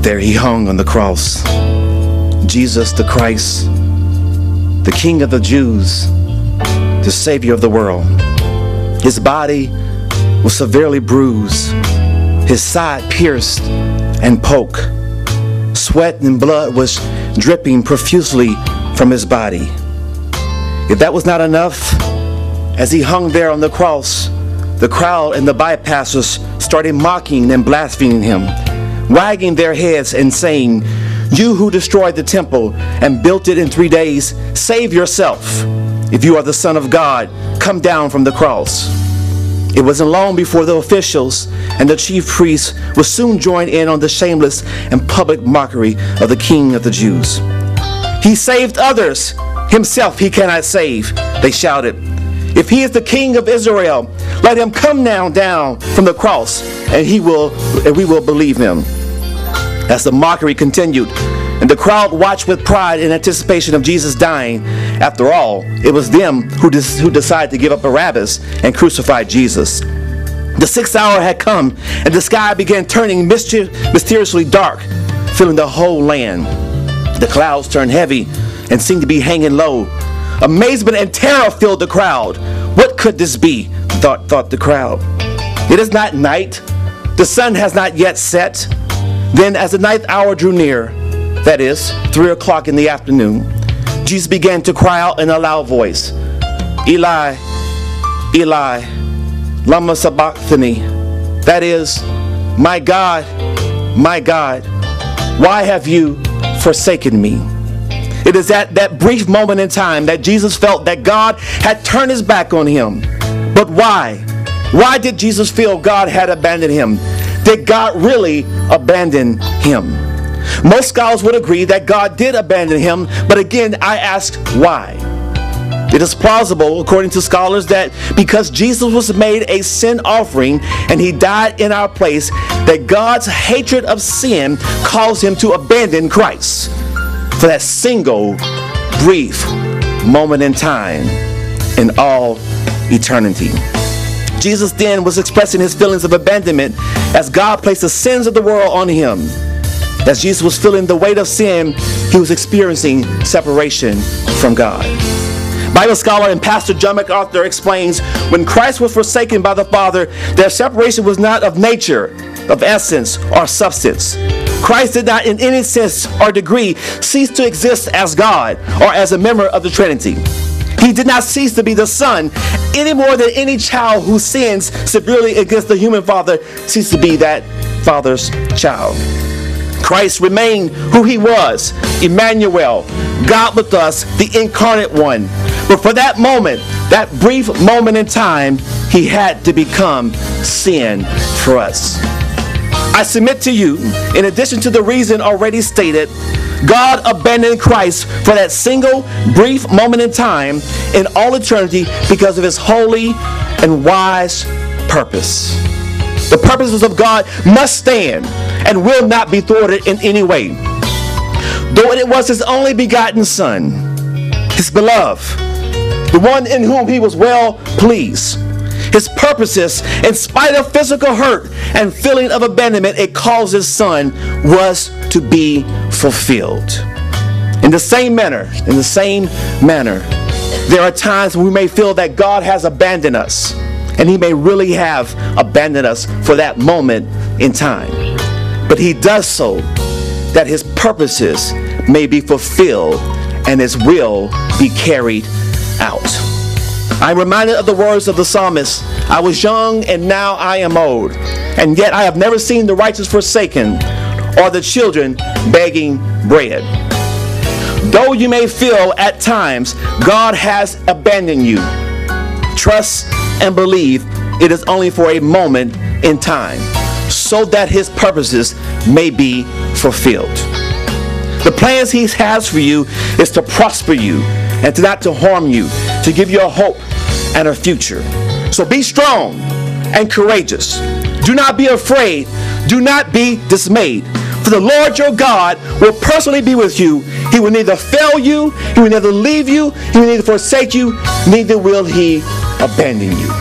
There he hung on the cross. Jesus the Christ, the King of the Jews, the Savior of the world. His body was severely bruised, his side pierced and poked. Sweat and blood was dripping profusely from his body. If that was not enough, as he hung there on the cross, the crowd and the bypassers started mocking and blaspheming him, wagging their heads and saying, "You who destroyed the temple and built it in 3 days, save yourself. If you are the Son of God, come down from the cross." It wasn't long before the officials and the chief priests would soon join in on the shameless and public mockery of the King of the Jews. "He saved others, himself he cannot save," they shouted. "If he is the King of Israel, let him come now down from the cross, and we will believe him." As the mockery continued, and the crowd watched with pride in anticipation of Jesus dying, after all, it was them who decided to give up Barabbas and crucify Jesus. The 6th hour had come, and the sky began turning mysteriously dark, filling the whole land. The clouds turned heavy and seemed to be hanging low. Amazement and terror filled the crowd. What could this be? Thought the crowd. It is not night. The sun has not yet set. Then as the 9th hour drew near, that is, 3 o'clock in the afternoon, Jesus began to cry out in a loud voice, "Eli, Eli, lama sabachthani." That is, my God, why have you forsaken me?" It is at that brief moment in time that Jesus felt that God had turned his back on him. But why? Why did Jesus feel God had abandoned him? Did God really abandon him? Most scholars would agree that God did abandon him, but again, I ask why. It is plausible, according to scholars, that because Jesus was made a sin offering and he died in our place, that God's hatred of sin caused him to abandon Christ for that single brief moment in time in all eternity. Jesus then was expressing his feelings of abandonment as God placed the sins of the world on him. As Jesus was feeling the weight of sin, he was experiencing separation from God. Bible scholar and pastor John MacArthur explains, when Christ was forsaken by the Father, their separation was not of nature, of essence, or substance. Christ did not in any sense or degree cease to exist as God or as a member of the Trinity. He did not cease to be the Son any more than any child who sins severely against the human father ceased to be that father's child. Christ remained who he was, Emmanuel, God with us, the incarnate one. But for that moment, that brief moment in time, he had to become sin for us. I submit to you, in addition to the reason already stated, God abandoned Christ for that single brief moment in time in all eternity because of his holy and wise purpose. The purposes of God must stand and will not be thwarted in any way. Though it was his only begotten Son, his beloved, the one in whom he was well pleased, his purposes, in spite of physical hurt and feeling of abandonment it caused his Son, was to be fulfilled. In the same manner, there are times when we may feel that God has abandoned us, and he may really have abandoned us for that moment in time. But he does so that his purposes may be fulfilled and his will be carried out. I'm reminded of the words of the psalmist, "I was young and now I am old, and yet I have never seen the righteous forsaken or the children begging bread." Though you may feel at times God has abandoned you, trust and believe it is only for a moment in time, so that his purposes may be fulfilled. The plans he has for you is to prosper you and not to harm you, to give you a hope and a future. So be strong and courageous. Do not be afraid. Do not be dismayed. For the Lord your God will personally be with you. He will neither fail you, he will neither leave you, he will neither forsake you, neither will he abandon you.